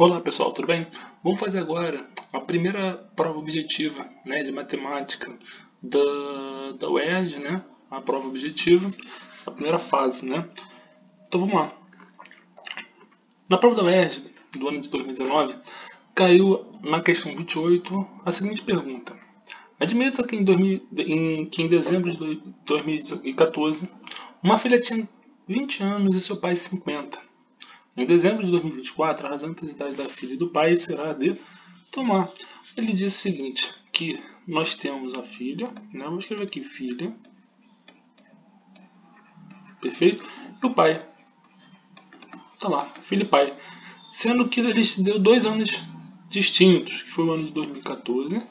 Olá pessoal, tudo bem? Vamos fazer agora a primeira prova objetiva, né, de matemática da UERJ, né, a prova objetiva, a primeira fase, né. Então vamos lá. Na prova da UERJ do ano de 2019, caiu na questão 28 a seguinte pergunta. Admita que em dezembro de 2014, uma filha tinha 20 anos e seu pai 50. Em dezembro de 2024, a razão entre as idades da filha e do pai será de tomar. Ele diz o seguinte, que nós temos a filha, né? Vou escrever aqui filha, perfeito? E o pai, tá lá, filho e pai. Sendo que eles deu 2 anos distintos, que foi o ano de 2014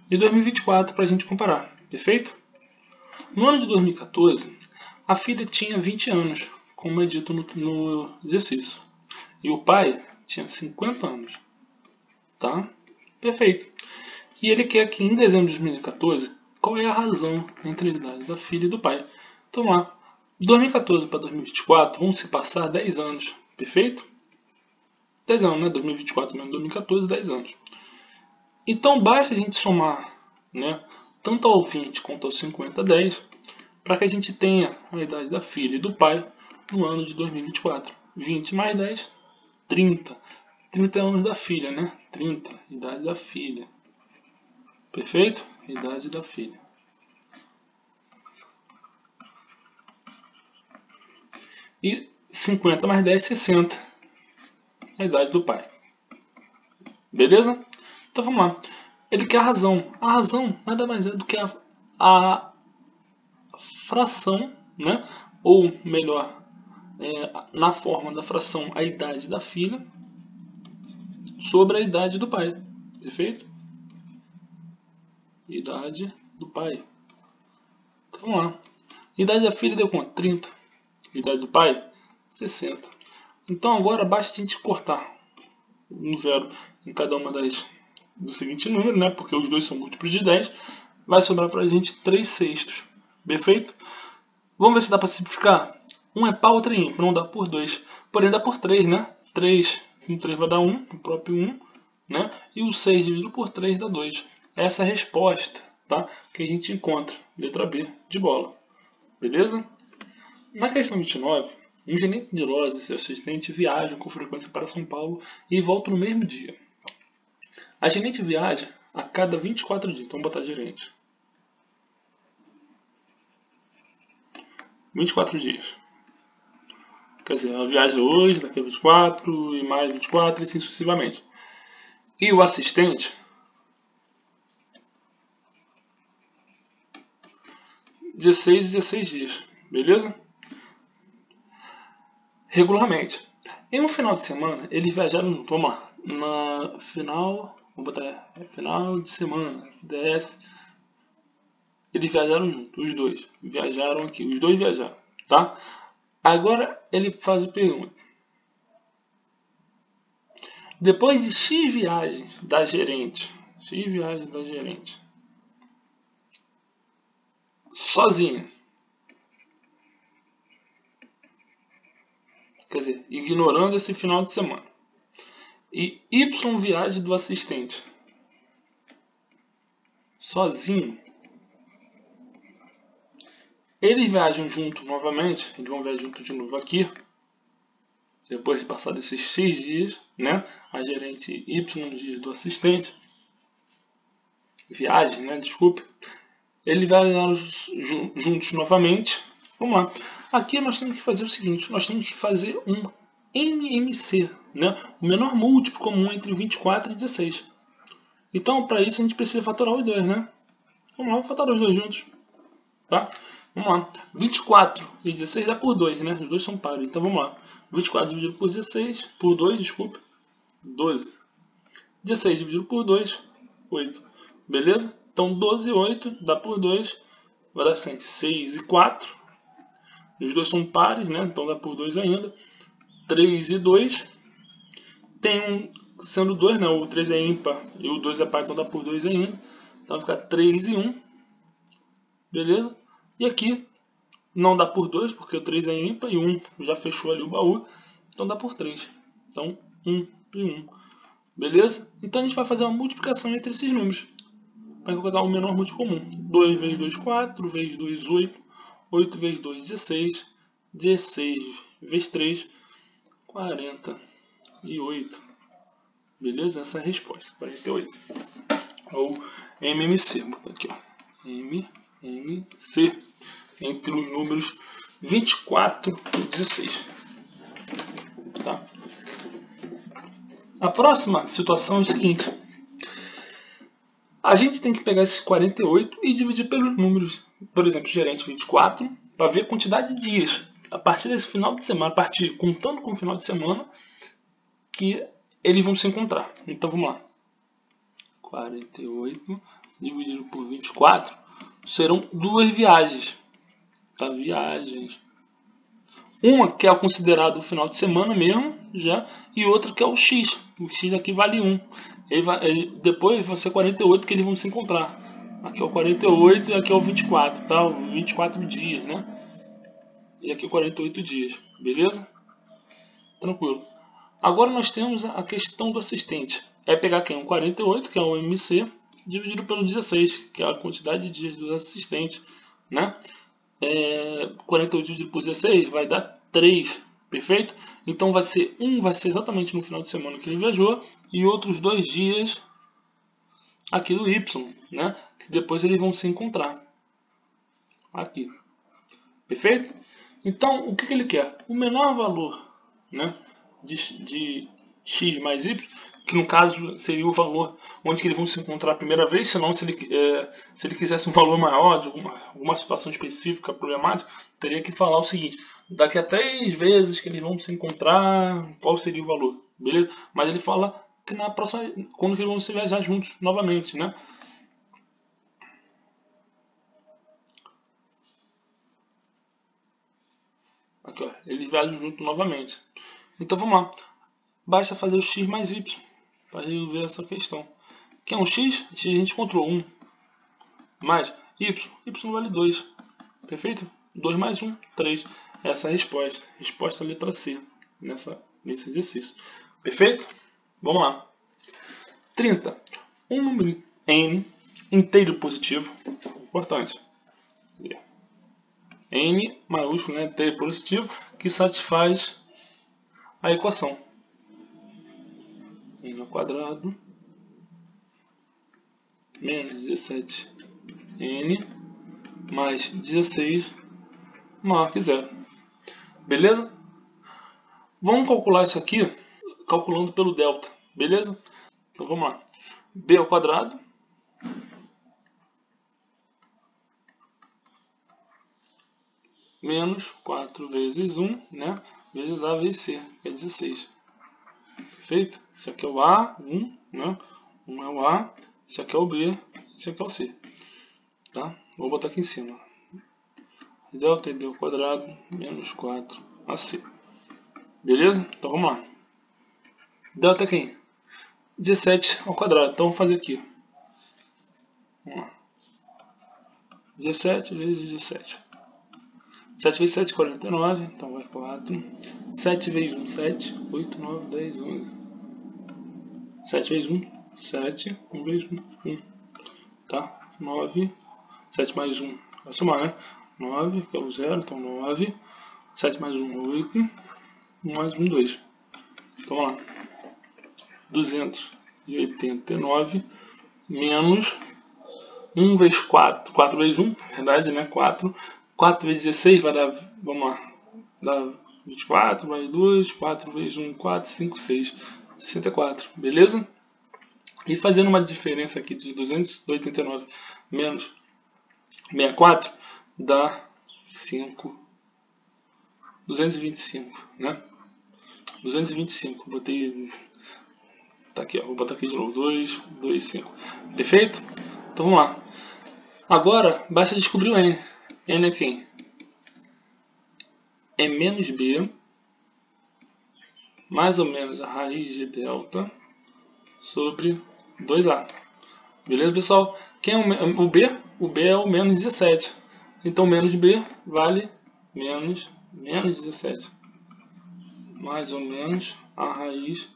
e 2024 para a gente comparar, perfeito? No ano de 2014, a filha tinha 20 anos, como é dito no exercício. E o pai tinha 50 anos. Tá? Perfeito. E ele quer que em dezembro de 2014, qual é a razão entre a idade da filha e do pai. Então lá, 2014 para 2024 vão se passar 10 anos. Perfeito? 10 anos, né? 2024 menos 2014, 10 anos. Então basta a gente somar, né, tanto ao 20 quanto ao 50, 10, para que a gente tenha a idade da filha e do pai no ano de 2024. 20 mais 10, 30. 30 anos da filha, né? 30, idade da filha. Perfeito? Idade da filha. E 50 mais 10, 60. A idade do pai. Beleza? Então vamos lá. Ele quer a razão. A razão nada mais é do que a fração, né? Ou melhor, na forma da fração, a idade da filha sobre a idade do pai. Perfeito? Idade do pai. Então vamos lá. Idade da filha deu quanto? 30. Idade do pai? 60. Então agora basta a gente cortar um zero em cada uma do seguinte número, né? Porque os dois são múltiplos de 10. Vai sobrar para a gente 3 sextos. Perfeito? Vamos ver se dá para simplificar. Um é par, outro é ímpar. Não dá por 2. Porém dá por 3, né? 3 com 3 vai dar 1, o próprio 1. Né? E o 6 dividido por 3 dá 2. Essa é a resposta, tá? Que a gente encontra. Letra B, de bola. Beleza? Na questão 29, um gerente de loja e seu assistente viajam com frequência para São Paulo e voltam no mesmo dia. A gerente viaja a cada 24 dias. Então, vamos botar gerente. 24 dias. Quer dizer, ela viaja hoje, daqui a 24, e mais 24, e assim sucessivamente. E o assistente 16 dias. Beleza? Regularmente. Em um final de semana, eles viajaram, vamos lá, na final, vou botar final de semana, FDS, eles viajaram juntos, os dois, viajaram aqui, os dois viajaram, tá? Agora ele faz a pergunta. Depois de X viagens da gerente, sozinha, quer dizer, ignorando esse final de semana, e Y viagem do assistente, sozinho, eles viajam junto novamente, eles vão viajar junto de novo aqui, depois de passar esses 6 dias, né? A gerente Y dias do assistente, viagem, né? Desculpe. Eles viajaram juntos novamente. Vamos lá. Aqui nós temos que fazer o seguinte, nós temos que fazer um MMC, né? O menor múltiplo comum entre 24 e 16. Então, para isso a gente precisa fatorar os dois, né? Vamos lá, fatorar os dois juntos, tá? Vamos lá. 24 e 16 dá por 2, né? Os dois são pares. Então vamos lá. 24 dividido por 16, por 2, desculpe, 12. 16 dividido por 2, 8. Beleza? Então 12 e 8 dá por 2, vai dar 6 e 4. Os dois são pares, né? Então dá por 2 ainda. 3 e 2. Tem um, sendo 2, né? O 3 é ímpar e o 2 é par, então dá por 2 ainda. Então vai ficar 3 e 1. Beleza? E aqui não dá por 2, porque o 3 é ímpar e 1 já fechou ali o baú. Então dá por 3. Então 1 e 1. Beleza? Então a gente vai fazer uma multiplicação entre esses números para encontrar o menor múltiplo comum. 2 vezes 2, 4, vezes 2, 8, 8 vezes 2, 16, 16 vezes 3, 48. Beleza? Essa é a resposta, 48. Ou MMC, vou botar aqui, ó. MMC, entre os números 24 e 16. Tá? A próxima situação é o seguinte. A gente tem que pegar esses 48 e dividir pelos números, por exemplo, gerente 24, para ver a quantidade de dias. A partir desse final de semana, contando com o final de semana, que eles vão se encontrar. Então vamos lá. 48 dividido por 24 serão 2 viagens. Tá? Viagens. Uma que é considerado o final de semana mesmo, já, e outra que é o X. O X aqui vale 1. Depois vai ser 48 que eles vão se encontrar. Aqui é o 48 e aqui é o 24, tá? O 24 dias, né? E aqui 48 dias, beleza? Tranquilo. Agora nós temos a questão do assistente. É pegar quem? O 48, que é o MC, dividido pelo 16, que é a quantidade de dias do assistente, né? 48 dividido por 16 vai dar 3, perfeito? Então vai ser exatamente no final de semana que ele viajou e outros 2 dias aqui do Y, né? Que depois eles vão se encontrar aqui, perfeito? Então o que ele quer? O menor valor, né, de x mais y, que no caso seria o valor onde que eles vão se encontrar a primeira vez, senão se ele quisesse um valor maior de alguma situação específica, problemática, teria que falar o seguinte, daqui a 3 vezes que eles vão se encontrar, qual seria o valor, beleza? Mas ele fala que na próxima, quando que eles vão se viajar juntos novamente, né? Aqui, ó, eles viajam juntos novamente. Então vamos lá, basta fazer o x mais y para resolver essa questão. Que é um x? X a gente encontrou 1. Mais y vale 2. Perfeito? 2 mais 1, 3. Essa é a resposta. Resposta letra C nesse exercício. Perfeito? Vamos lá. 30. Um número n inteiro positivo. Importante. N maiúsculo, né, inteiro positivo, que satisfaz a equação. N ao quadrado menos 17n mais 16 maior que zero. Beleza? Vamos calcular isso aqui calculando pelo delta. Beleza? Então vamos lá. B ao quadrado menos 4 vezes 1, né? Vezes A vezes C, que é 16. Perfeito? Isso aqui é o A, 1, né? 1 é o A, isso aqui é o B, isso aqui é o C. Tá? Vou botar aqui em cima. Delta B ao quadrado menos 4AC. Beleza? Então vamos lá. Delta quem? 17 ao quadrado. Então vamos fazer aqui. Vamos lá. 17 vezes 17. 7 vezes 7, 49. Então vai 4. 7 vezes 1, 7. 8, 9, 10, 11. 7 vezes 1, 7. 1 vezes 1, 1. Tá? 9. 7 mais 1. Vai somar, né? 9, que é o 0. Então 9. 7 mais 1, 8. 1 mais 1, 2. Então vamos lá. 289 menos 1 vezes 4. 4 vezes 1, verdade, né? 4. 4 vezes 16 vai dar, vamos lá, dá 24, vai 2, 4 vezes 1, 4, 5, 6, 64, beleza? E fazendo uma diferença aqui de 289 menos 64, dá 225, né? 225, botei, tá aqui, ó, vou botar aqui de novo, 2, 2, 5, perfeito? Então vamos lá. Agora, basta descobrir o n. N é quem? É menos B, mais ou menos a raiz de delta, sobre 2A. Beleza, pessoal? Quem é o B? O B é o menos 17. Então, menos B vale menos 17. Mais ou menos a raiz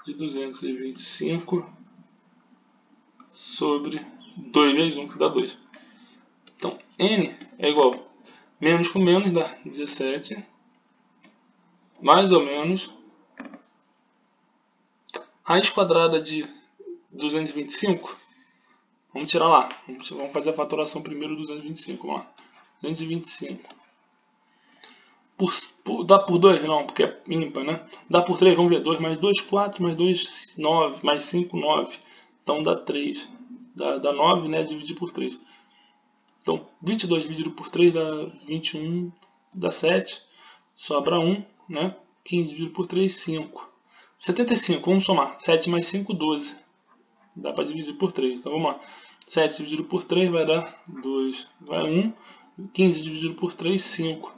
de 225 sobre 2 vezes 1, que dá 2. Então, n é igual, menos com menos dá 17, mais ou menos, raiz quadrada de 225, vamos tirar lá, vamos fazer a fatoração primeiro do 225, vamos lá, 225, dá por 2? Não, porque é ímpar, né? Dá por 3, vamos ver, 2 mais 2, 4, mais 2, 9, mais 5, 9, então dá 3, dá 9, né, dividir por 3. Então, 22 dividido por 3 dá 21, dá 7, sobra 1, né? 15 dividido por 3, 5. 75, vamos somar. 7 mais 5, 12. Dá para dividir por 3. Então, vamos lá. 7 dividido por 3 vai dar 2, vai 1. 15 dividido por 3, 5.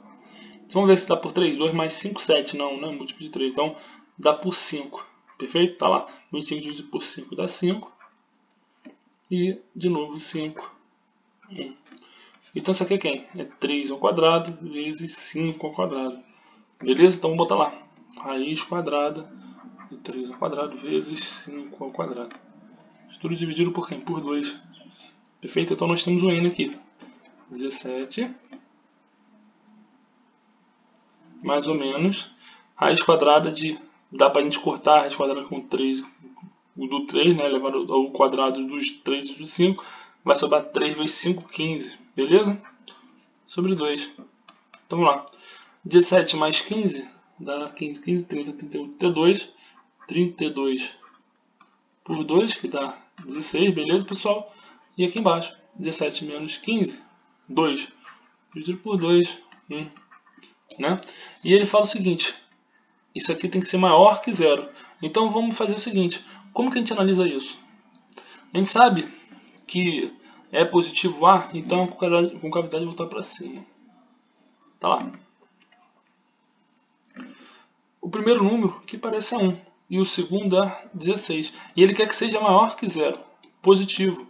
Então, vamos ver se dá por 3. 2 mais 5, 7. Não, né? Múltiplo de 3. Então, dá por 5. Perfeito? Tá lá. 25 dividido por 5 dá 5. E, de novo, 5. 1. Então isso aqui é quem? É 3 ao quadrado vezes 5 ao quadrado. Beleza? Então vamos botar lá. Raiz quadrada de 3 ao quadrado vezes 5 ao quadrado. Isso tudo dividido por quem? Por 2. Perfeito? Então nós temos o n aqui. 17 mais ou menos raiz quadrada de... Dá para a gente cortar a raiz quadrada com 3. O do 3, né? Levar ao quadrado dos 3 e dos 5. Vai sobrar 3 vezes 5, 15. Beleza? Sobre 2. Então vamos lá. 17 mais 15 dá 15, 15, 30, 31, 32. 32 por 2, que dá 16. Beleza, pessoal? E aqui embaixo, 17 menos 15, 2. Dividido por 2, 1. Né? E ele fala o seguinte. Isso aqui tem que ser maior que 0. Então vamos fazer o seguinte. Como que a gente analisa isso? A gente sabe que é positivo A, então a concavidade voltar para cima. Tá lá. O primeiro número que parece a 1 e o segundo a 16. E ele quer que seja maior que 0. Positivo.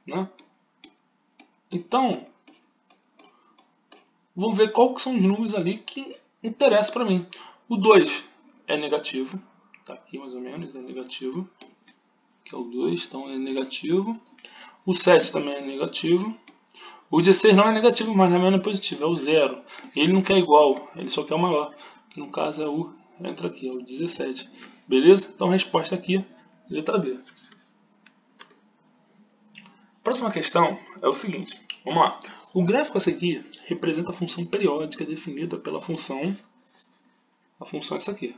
Né? Então, vamos ver quais são os números ali que interessam para mim. O 2 é negativo. Está aqui mais ou menos, é negativo. Que é o 2, então é negativo. O 7 também é negativo. O 16 não é negativo, mas também não é positivo, é o 0. Ele não quer igual, ele só quer o maior. Que no caso é o, entra aqui, é o 17. Beleza? Então a resposta aqui, letra D. Próxima questão é o seguinte, vamos lá. O gráfico a seguir representa a função periódica definida pela função, a função é essa aqui.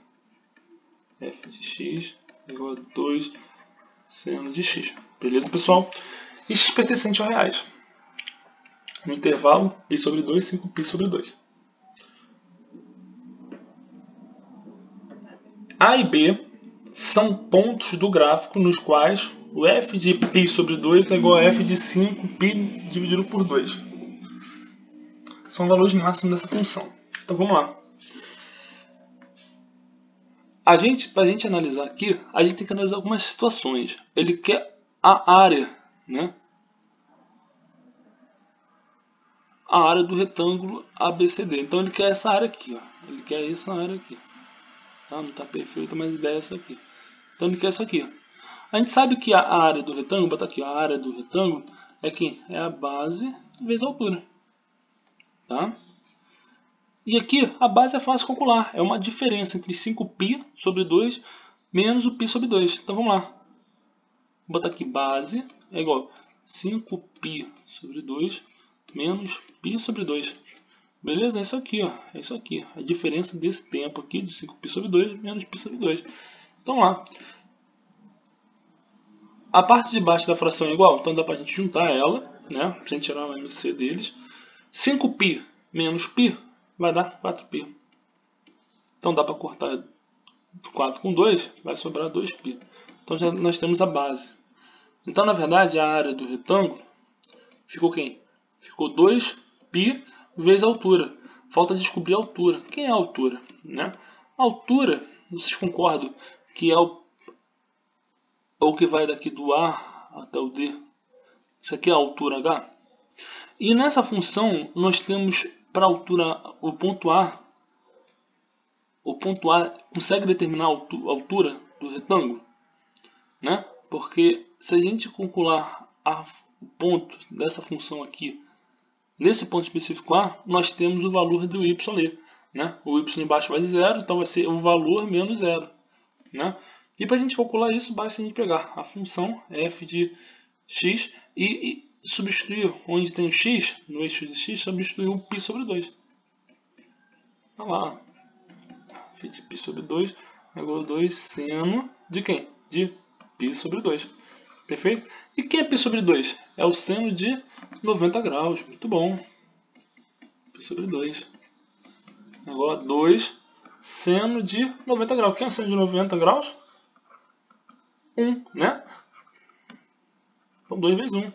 f de x igual a 2 seno de x. Beleza, pessoal? E x pertencente ao reais. No intervalo, π sobre 2, 5π sobre 2. A e B são pontos do gráfico nos quais o f de π sobre 2 é igual a f de 5π dividido por 2. São valores máximos dessa função. Então vamos lá. Para a gente analisar aqui, a gente tem que analisar algumas situações. Ele quer a área, né? A área do retângulo ABCD. Então ele quer essa área aqui, ó. Ele quer essa área aqui. Tá? Não está perfeita, mas a ideia é essa aqui. Então ele quer isso aqui. A gente sabe que a área do retângulo, vou botar aqui, a área do retângulo é quem? É a base vezes a altura. Tá? E aqui a base é fácil calcular. É uma diferença entre 5π sobre 2 menos o π sobre 2. Então vamos lá. Vou botar aqui base é igual a 5π sobre 2 menos π sobre 2. Beleza? É isso aqui, ó. É isso aqui. A diferença desse tempo aqui de 5π sobre 2 menos π sobre 2. Então lá. A parte de baixo da fração é igual, então dá para a gente juntar ela, né? Sem tirar o MC deles. 5π menos π vai dar 4π. Então dá para cortar 4 com 2, vai sobrar 2π. Então já nós temos a base. Então na verdade a área do retângulo ficou quem? Ficou 2π vezes a altura. Falta descobrir a altura. Quem é a altura? Né? A altura, vocês concordam que é o que vai daqui do A até o D? Isso aqui é a altura H. E nessa função nós temos para a altura, o ponto A consegue determinar a altura do retângulo, né? Porque se a gente calcular o ponto dessa função aqui, nesse ponto específico A, nós temos o valor do y ali, né? O y embaixo vai de 0, então vai ser o valor menos 0, né? E para a gente calcular isso, basta a gente pegar a função f de x e substituir onde tem o x, no eixo de x, substituir o π sobre 2. Olha lá, f de π sobre 2 é igual a 2 seno de quem? De π sobre 2. Perfeito? E quem é π sobre 2? É o seno de 90 graus. Muito bom. π sobre 2 é igual a 2 seno de 90 graus. Quem é o seno de 90 graus? 1, né? Então 2 vezes 1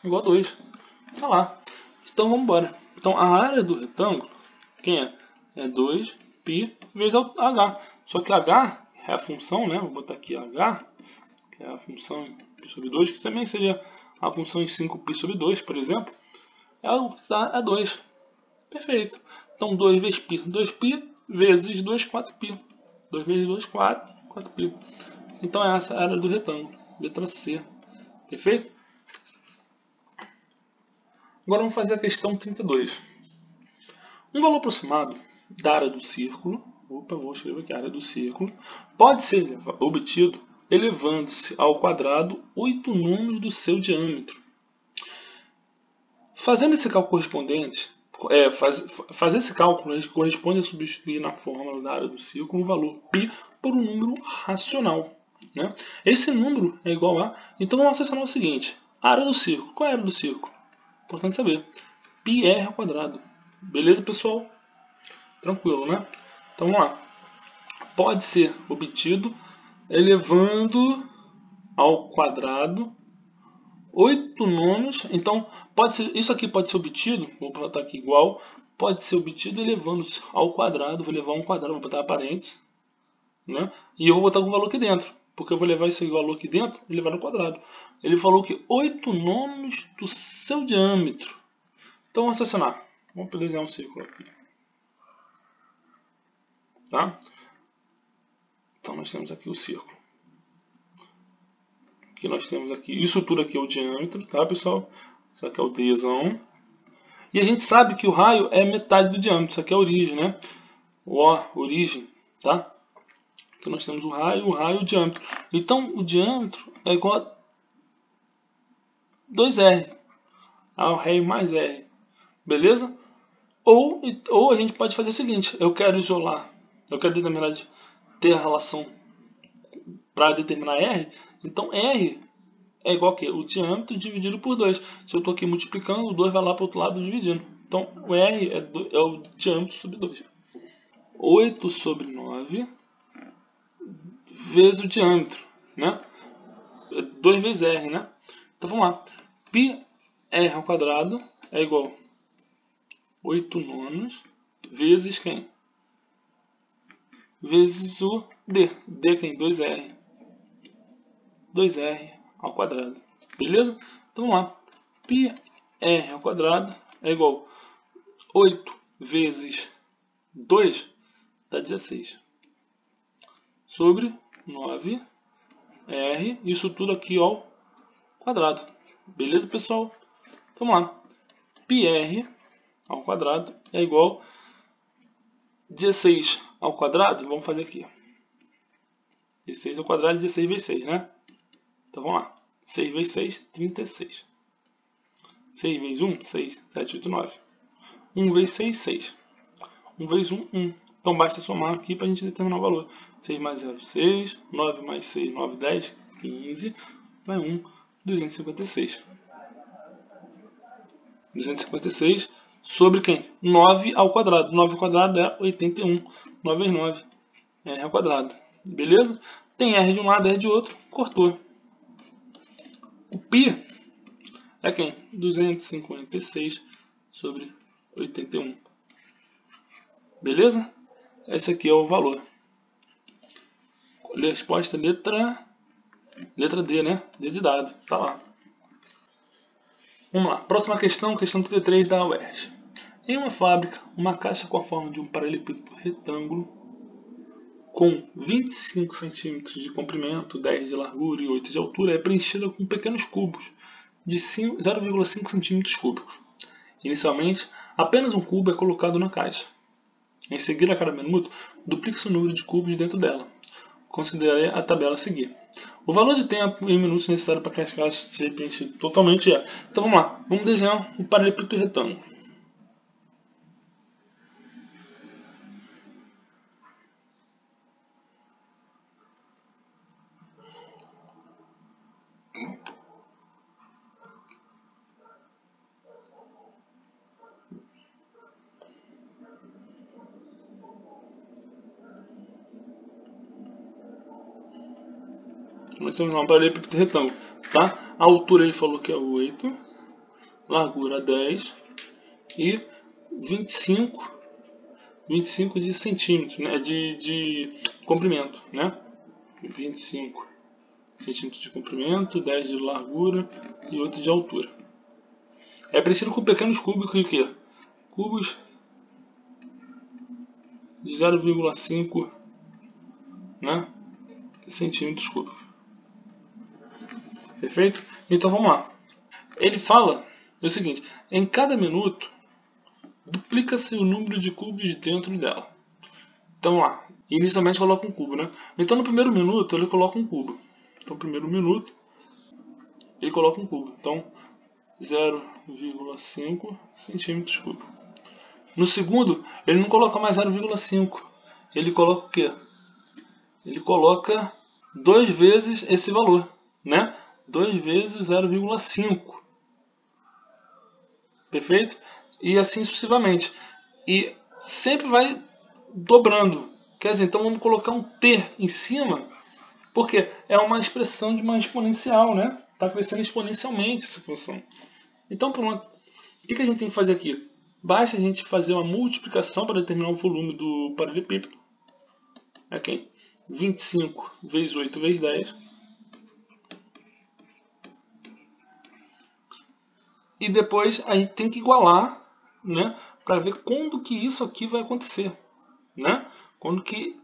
igual a 2. Tá lá. Então vamos embora. Então a área do retângulo, quem é? É 2π vezes h. Só que h é a função, né? Vou botar aqui h, que é a função π sobre 2, que também seria a função em 5π sobre 2, por exemplo. É o que dá a 2. Perfeito. Então 2 vezes π. 2π vezes 2, 4π. 2 vezes 2, 4, 4π. Então essa é a área do retângulo. Letra C. Perfeito? Agora vamos fazer a questão 32. Um valor aproximado da área do círculo, vou escrever aqui a área do círculo, pode ser obtido elevando-se ao quadrado 8 números do seu diâmetro. Fazendo esse cálculo correspondente, fazer esse cálculo corresponde a substituir na fórmula da área do círculo o valor π por um número racional, né? Esse número é igual a... Então vamos raciocinar o seguinte. A área do círculo. Qual é a área do círculo? Importante saber. πr ao quadrado. Beleza, pessoal? Tranquilo, né? Então vamos lá. Pode ser obtido elevando ao quadrado 8 nonos. Então isso aqui pode ser obtido, vou botar aqui igual, pode ser obtido elevando-se ao quadrado. Vou levar um quadrado, vou botar parênteses, né? E eu vou botar um valor aqui dentro, porque eu vou levar esse valor aqui dentro e levar no quadrado. Ele falou que 8 nonos do seu diâmetro. Então vamos raciocinar. Vamos desenhar um círculo aqui. Tá? Então nós temos aqui o círculo. Aqui nós temos aqui, isso tudo aqui é o diâmetro, tá, pessoal? Isso aqui é o dzão. E a gente sabe que o raio é metade do diâmetro. Isso aqui é a origem, né? Origem, tá? Aqui nós temos o raio e o diâmetro. Então o diâmetro é igual a 2r. Ao ré mais r. Beleza? Ou a gente pode fazer o seguinte. Eu quero isolar. Eu quero determinar, ter a relação para determinar r. Então r é igual a quê? O diâmetro dividido por 2. Se eu estou aqui multiplicando, o 2 vai lá para o outro lado dividindo. Então o r é o diâmetro sobre 2. 8 sobre 9 vezes o diâmetro, né? 2 vezes r, né? Então vamos lá. πr ao quadrado é igual a 8 nonos vezes quem? Vezes o d. D quem? 2r. 2r ao quadrado. Beleza? Então vamos lá. πr ao quadrado é igual a 8 vezes 2 dá 16. Sobre 9r. Isso tudo aqui ao quadrado. Beleza, pessoal? Então vamos lá. πr ao quadrado é igual a 16 ao quadrado. Vamos fazer aqui. 16 ao quadrado, 16 vezes 6, né? Então vamos lá. 6 vezes 6, 36. 6 vezes 1, 6, 7, 8, 9. 1 vezes 6, 6. 1 vezes 1, 1. Então basta somar aqui para a gente determinar o valor. 6 mais 0, 6. 9 mais 6, 9, 10, 15. Vai 1, 256. 256 sobre quem? 9 ao quadrado. 9 ao quadrado é 81. 9 vezes 9, r ao quadrado. Beleza? Tem r de um lado, r de outro. Cortou. O π é quem? 256 sobre 81. Beleza? Esse aqui é o valor. Resposta letra D, né? D de dado. Tá lá. Vamos lá. Próxima questão, questão 33 da UERJ. Em uma fábrica, uma caixa com a forma de um paralelepípedo retângulo com 25 centímetros de comprimento, 10 de largura e 8 de altura é preenchida com pequenos cubos de 0,5 centímetros cúbicos. Inicialmente, apenas um cubo é colocado na caixa. Em seguir, a cada minuto, duplique-se o número de cubos dentro dela. Considere a tabela a seguir. O valor de tempo em minutos necessário para que as caixas sejam preenchidas totalmente é. Então vamos lá, vamos desenhar um paralelepípedo retângulo. Nós temos um paralelepípedo retângulo, tá? A altura ele falou que é 8, largura 10 e 25 de centímetros, né? de comprimento, né? 25 centímetros de comprimento, 10 de largura e 8 de altura. É preciso com pequenos cúbicos e o quê? Cubos de 0,5, né? centímetros cúbicos. Perfeito? Então vamos lá. Ele fala o seguinte: em cada minuto duplica-se o número de cubos dentro dela. Então vamos lá. Inicialmente coloca um cubo, né? Então no primeiro minuto ele coloca um cubo. Então no primeiro minuto ele coloca um cubo. Então 0,5 centímetros cúbicos. No segundo ele não coloca mais 0,5. Ele coloca o quê? Ele coloca 2 vezes esse valor, né? 2 vezes 0,5. Perfeito? E assim sucessivamente. E sempre vai dobrando. Quer dizer, então vamos colocar um t em cima, porque é uma expressão de uma exponencial, né? Está crescendo exponencialmente essa função. Então, pronto. O que a gente tem que fazer aqui? Basta a gente fazer uma multiplicação para determinar o volume do paralelepípedo. Aqui, 25 vezes 8 vezes 10. E depois a gente tem que igualar, né, para ver quando que isso aqui vai acontecer, né? Quando que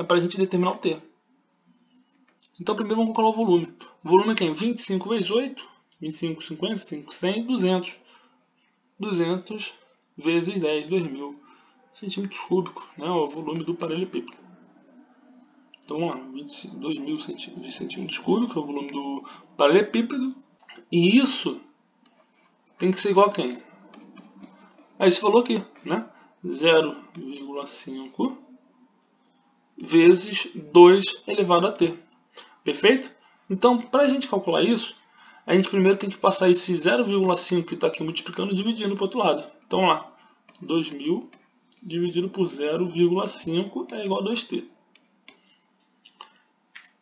para a gente determinar o t. Então primeiro vamos calcular o volume. O volume é quem? 25 vezes 8, 25, 50, 5, 100, 200. 200 vezes 10, 2000 centímetros cúbicos, né? O volume do paralelepípedo. Então vamos lá, 22.000 centímetros cúbicos é o volume do paralelepípedo. E isso tem que ser igual a quem? A esse valor aqui, né? 0,5 vezes 2 elevado a t. Perfeito? Então, para a gente calcular isso, a gente primeiro tem que passar esse 0,5 que está aqui multiplicando e dividindo para o outro lado. Então, vamos lá. 2.000 dividido por 0,5 é igual a 2t.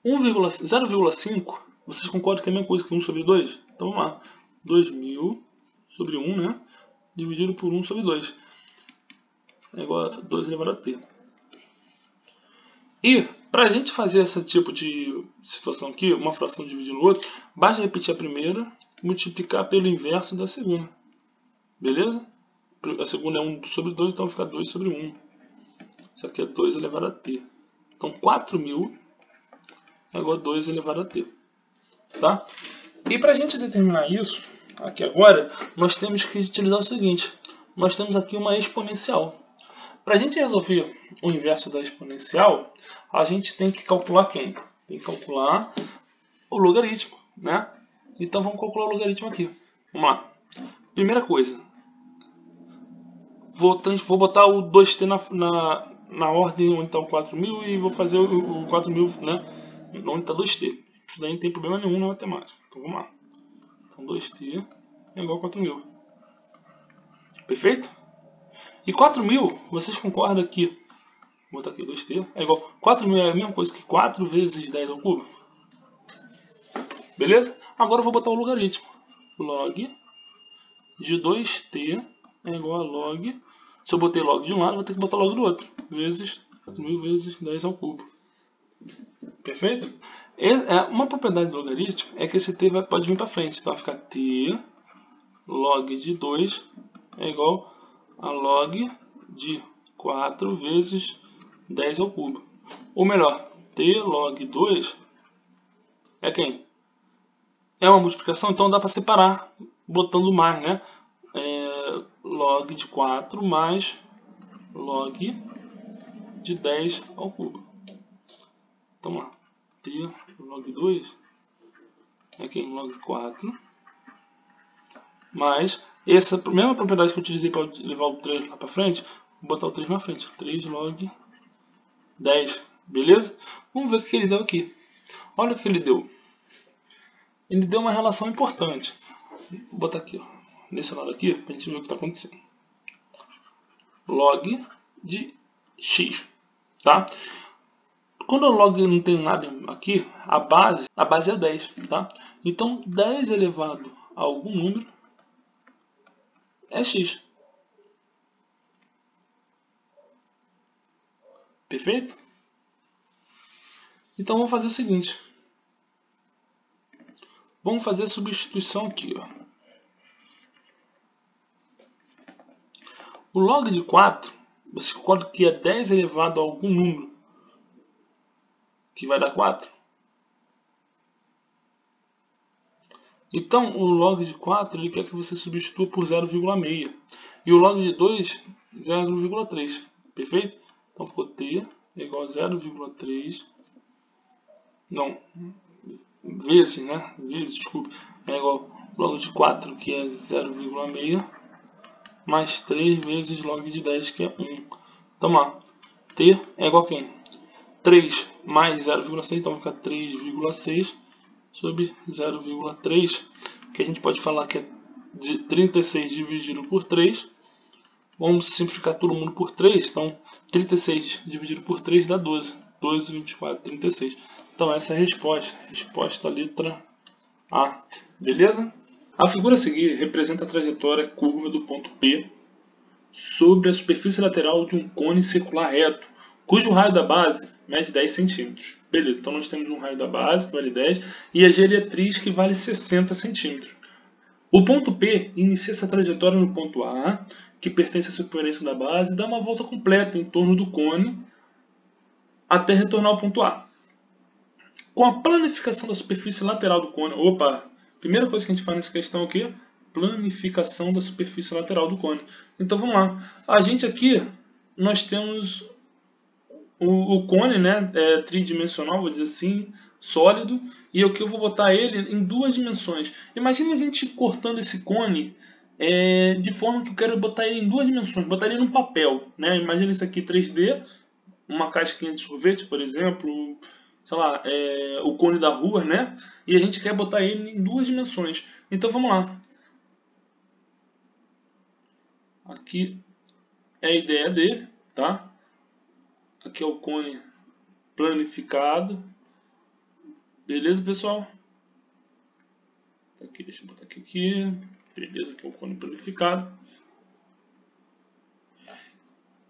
0,5, vocês concordam que é a mesma coisa que 1 sobre 2? Então, vamos lá. 2.000 sobre 1, né? Dividido por 1 sobre 2. É igual a 2 elevado a t. E, para a gente fazer esse tipo de situação aqui, uma fração dividindo o outro, basta repetir a primeira, multiplicar pelo inverso da segunda. Beleza? A segunda é 1 sobre 2, então fica 2 sobre 1. Isso aqui é 2 elevado a t. Então, 4.000 é igual a 2 elevado a t. Tá? E para a gente determinar isso, aqui agora, nós temos que utilizar o seguinte. Nós temos aqui uma exponencial. Para a gente resolver o inverso da exponencial, a gente tem que calcular quem? Tem que calcular o logaritmo, né? Então vamos calcular o logaritmo aqui. Vamos lá. Primeira coisa. Vou botar o 2t na ordem onde está o 4.000 e vou fazer o 4.000, né? Onde está 2t. Isso daí não tem problema nenhum na matemática. Então vamos lá. Então 2t é igual a 4.000. Perfeito? E 4.000, vocês concordam que, vou botar aqui 2t, é igual, 4.000 é a mesma coisa que 4 vezes 10 ao cubo? Beleza? Agora eu vou botar o logaritmo. Log de 2t é igual a log, se eu botei log de um lado, vou ter que botar log do outro, vezes 4.000 vezes 10 ao cubo. Perfeito? Uma propriedade do logaritmo é que esse t pode vir para frente, então vai ficar t log de 2 é igual a log de 4 vezes 10 ao cubo. Ou melhor, t log 2 é quem? É uma multiplicação, então dá para separar botando mais, né? Log de 4 mais log de 10 ao cubo. Então lá, t log 2 é quem? Log 4 mais essa mesma propriedade que eu utilizei para levar o 3 lá para frente, vou botar o 3 na frente. 3 log 10, beleza? Vamos ver o que ele deu aqui. Olha o que ele deu. Ele deu uma relação importante. Vou botar aqui, ó, nesse lado aqui, para a gente ver o que está acontecendo. Log de x, tá? Quando o log não tem nada aqui, a base é 10, tá? Então 10 elevado a algum número é x. Perfeito? Então vamos fazer o seguinte. Vamos fazer a substituição aqui, ó. O log de 4, você concorda que é 10 elevado a algum número, que vai dar 4? Então, o log de 4, ele quer que você substitua por 0,6. E o log de 2, 0,3. Perfeito? Então, ficou t igual a 0,3. Não, vezes, né? Vezes, desculpa. É igual ao log de 4, que é 0,6. Mais 3 vezes log de 10, que é 1. Então, lá, t é igual a quem? 3 mais 0,6, então vai ficar 3,6 sobre 0,3, que a gente pode falar que é 36 dividido por 3. Vamos simplificar todo mundo por 3, então 36 dividido por 3 dá 12. 12, 24, 36. Então essa é a resposta. Resposta letra A. Beleza? A figura a seguir representa a trajetória curva do ponto P sobre a superfície lateral de um cone circular reto, cujo raio da base mede 10 centímetros. Beleza, então nós temos um raio da base, que vale 10, e a geretriz, que vale 60 centímetros. O ponto P inicia essa trajetória no ponto A, que pertence à circunferência da base, e dá uma volta completa em torno do cone até retornar ao ponto A. Com a planificação da superfície lateral do cone... Opa! Primeira coisa que a gente faz nessa questão é o quê? Planificação da superfície lateral do cone. Então vamos lá. A gente aqui, nós temos o cone, né, tridimensional, vou dizer assim, sólido, e aqui eu vou botar ele em duas dimensões. Imagina a gente cortando esse cone de forma que eu quero botar ele em duas dimensões, botar ele num papel, né? Imagina isso aqui 3D, uma casquinha de sorvete, por exemplo, sei lá, o cone da rua, né? E a gente quer botar ele em duas dimensões. Então vamos lá. Aqui é a ideia dele, tá? Aqui é o cone planificado. Beleza, pessoal? Tá aqui, deixa eu botar aqui. Beleza, aqui é o cone planificado.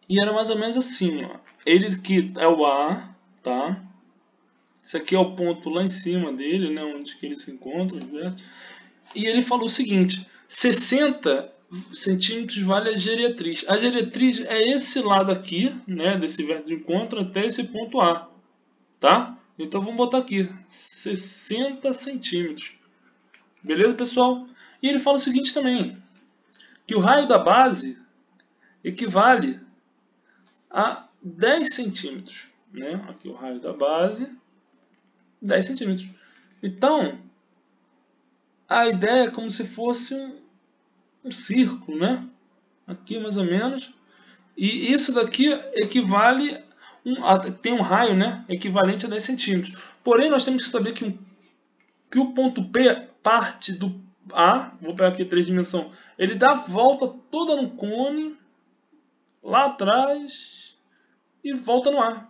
E era mais ou menos assim, ó. Ele aqui é o A, tá? Esse aqui é o ponto lá em cima dele, né? Onde que ele se encontra. E ele falou o seguinte: 60 centímetros vale a geretriz. A geretriz é esse lado aqui, né? Desse verso de encontro até esse ponto A, tá? Então vamos botar aqui 60 centímetros. Beleza, pessoal? E ele fala o seguinte também, que o raio da base equivale a 10 centímetros. Né? Aqui o raio da base, 10 centímetros. Então, a ideia é como se fosse um círculo, né? Aqui mais ou menos. E isso daqui equivale, tem um raio, né? Equivalente a 10 centímetros. Porém, nós temos que saber que o ponto P parte do A, vou pegar aqui 3 dimensões, ele dá a volta toda no cone, lá atrás, e volta no A.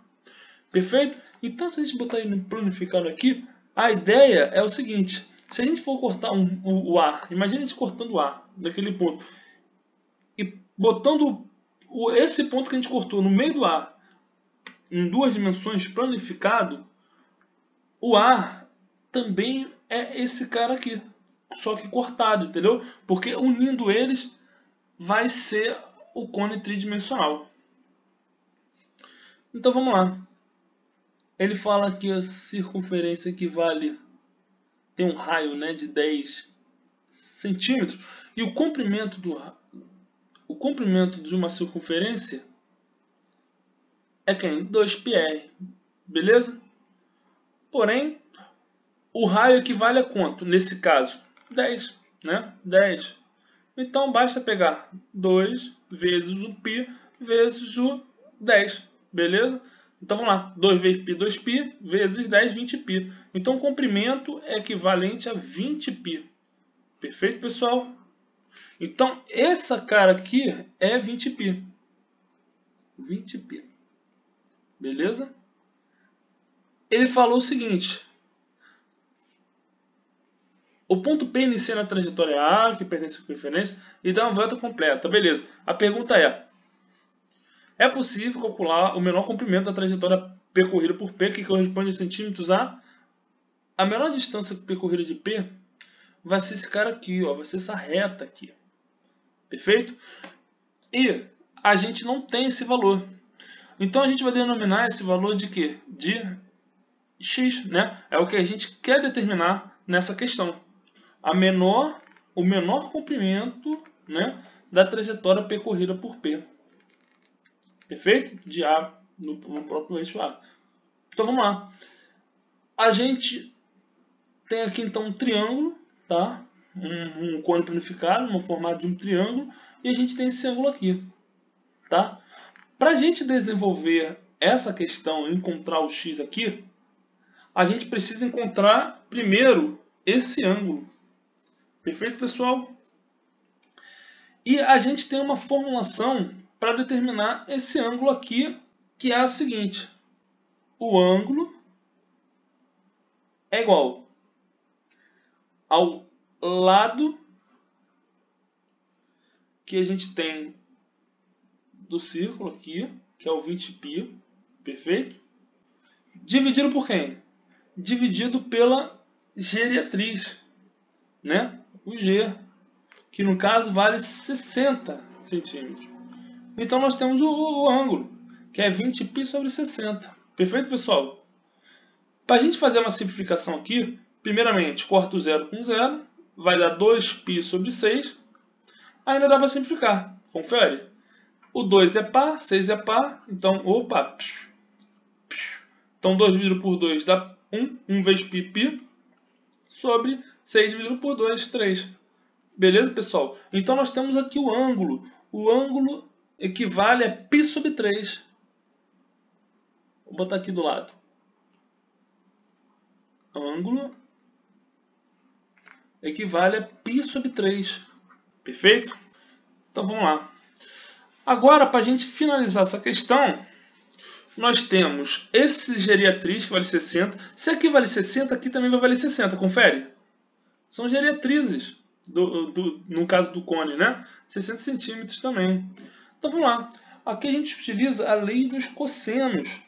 Perfeito? Então, se a gente botar ele planificado aqui, a ideia é o seguinte: se a gente for cortar o A, imagina a gente cortando o A, daquele ponto, e botando esse ponto que a gente cortou no meio do A, em duas dimensões, planificado, o A também é esse cara aqui, só que cortado, entendeu? Porque unindo eles vai ser o cone tridimensional. Então vamos lá. Ele fala que a circunferência equivale, tem um raio, né, de 10 centímetros, e o comprimento de uma circunferência é quem? 2πr, beleza? Porém, o raio equivale a quanto? Nesse caso, 10, né? 10. Então, basta pegar 2 vezes o π vezes o 10, beleza? Então, vamos lá. 2 vezes π, 2π, vezes 10, 20π. Então, o comprimento é equivalente a 20π. Perfeito, pessoal? Então, essa cara aqui é 20π. 20π. Beleza? Ele falou o seguinte: o ponto P inicia na trajetória A, que pertence à circunferência, e dá uma volta completa. Beleza. A pergunta é possível calcular o menor comprimento da trajetória percorrida por P, que corresponde em centímetros a menor distância percorrida de P vai ser esse cara aqui, ó, vai ser essa reta aqui. Perfeito? E a gente não tem esse valor. Então a gente vai denominar esse valor de quê? De x, né? É o que a gente quer determinar nessa questão. O menor comprimento, né, da trajetória percorrida por P. Perfeito? De A no próprio eixo A. Então vamos lá. A gente tem aqui então um triângulo, tá? Um cone planificado, no formato de um triângulo, e a gente tem esse ângulo aqui, tá? Para a gente desenvolver essa questão e encontrar o x aqui, a gente precisa encontrar primeiro esse ângulo. Perfeito, pessoal? E a gente tem uma formulação para determinar esse ângulo aqui, que é a seguinte: o ângulo é igual ao lado que a gente tem do círculo aqui, que é o 20π, perfeito? Dividido por quem? Dividido pela geriatriz, né? O G, que no caso vale 60 centímetros. Então nós temos o ângulo, que é 20π sobre 60. Perfeito, pessoal? Para a gente fazer uma simplificação aqui, primeiramente, corta o zero com zero, vai dar 2π sobre 6. Ainda dá para simplificar. Confere. O 2 é par, 6 é par, então, opa. Então 2 dividido por 2 dá 1, 1 vezes π, π, sobre 6 dividido por 2, 3. Beleza, pessoal? Então nós temos aqui o ângulo. O ângulo equivale a π sobre 3. Vou botar aqui do lado. Ângulo equivale a π sobre 3. Perfeito? Então vamos lá. Agora, para a gente finalizar essa questão, nós temos esse geriatriz que vale 60. Se aqui vale 60, aqui também vai valer 60. Confere? São geriatrizes, no caso do cone, né? 60 centímetros também. Então vamos lá. Aqui a gente utiliza a lei dos cossenos.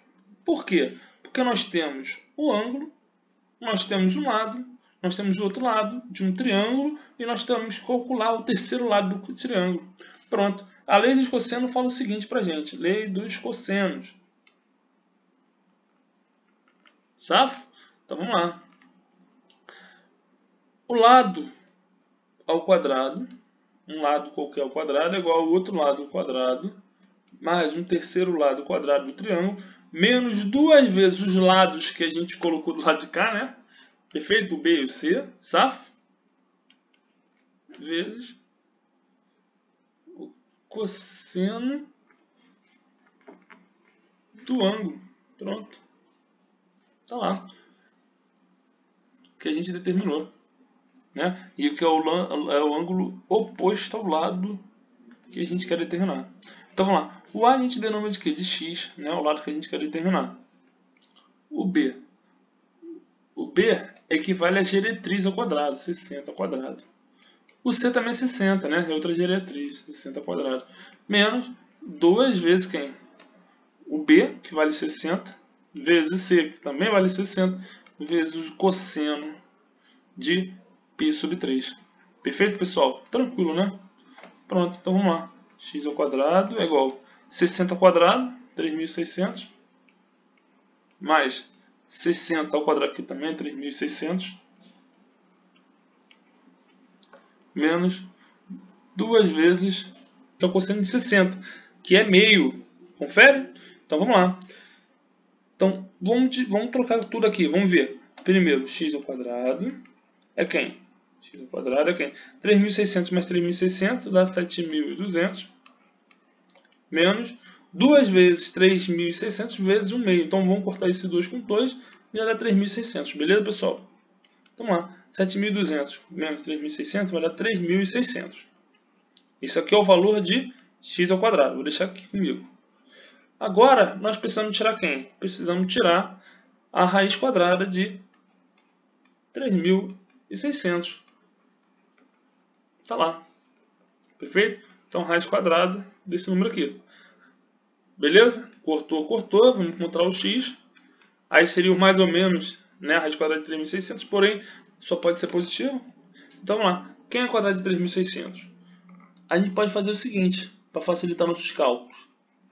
Por quê? Porque nós temos o ângulo, nós temos um lado, nós temos o outro lado de um triângulo e nós temos que calcular o terceiro lado do triângulo. Pronto. A lei dos cossenos fala o seguinte para a gente. Lei dos cossenos. Safo? Então vamos lá. O lado ao quadrado, um lado qualquer ao quadrado, é igual ao outro lado ao quadrado, mais um terceiro lado ao quadrado do triângulo, menos duas vezes os lados que a gente colocou do lado de cá, né? Perfeito? O B e o C, safo? Vezes o cosseno do ângulo. Pronto. Tá lá. Que a gente determinou. Né? E que é o ângulo oposto ao lado que a gente quer determinar. Então vamos lá. O A a gente denomina de quê? De x, né? O lado que a gente quer determinar. O B. O B equivale a geriatriz ao quadrado, 60 ao quadrado. O C também é 60, né? É outra geriatriz, 60 ao quadrado. Menos 2 vezes quem? O B, que vale 60, vezes C, que também vale 60, vezes o cosseno de π sobre 3. Perfeito, pessoal? Tranquilo, né? Pronto, então vamos lá. X ao quadrado é igual a 60 ao quadrado, 3.600, mais 3.660 ao quadrado aqui também, 3.600. Menos 2 vezes, que é o cosseno de 60, que é meio. Confere? Então vamos lá. Então vamos trocar tudo aqui, vamos ver. Primeiro, x ao quadrado é quem? X ao quadrado é quem? 3.600 mais 3.600 dá 7.200. Menos 2 vezes 3.600 vezes 1 meio. Então vamos cortar esse 2 com 2 e já dá 3.600. Beleza, pessoal? Então lá, 7.200 menos 3.600 vai dar 3.600. Isso aqui é o valor de x ao quadrado. Vou deixar aqui comigo. Agora, nós precisamos tirar quem? Precisamos tirar a raiz quadrada de 3.600. Tá lá. Perfeito? Então, raiz quadrada desse número aqui. Beleza? Cortou, cortou. Vamos encontrar o x. Aí seria o mais ou menos, né, a raiz quadrada de 3.600, porém, só pode ser positivo. Então, vamos lá. Quem é o quadrado de 3.600? A gente pode fazer o seguinte, para facilitar nossos cálculos.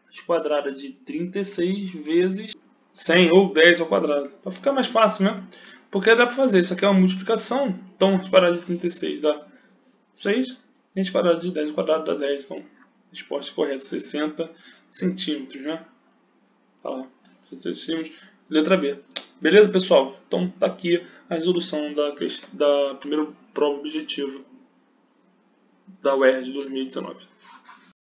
Raiz quadrada de 36 vezes 100 ou 10 ao quadrado. Para ficar mais fácil, né? Porque dá para fazer. Isso aqui é uma multiplicação. Então, raiz quadrada de 36 dá 6. E raiz quadrada de 10 ao quadrado dá 10. Então, resposta correta, 60 centímetros, né? Tá lá. 60 centímetros. Letra B. Beleza, pessoal? Então, tá aqui a resolução da primeira prova objetiva da UERJ de 2019.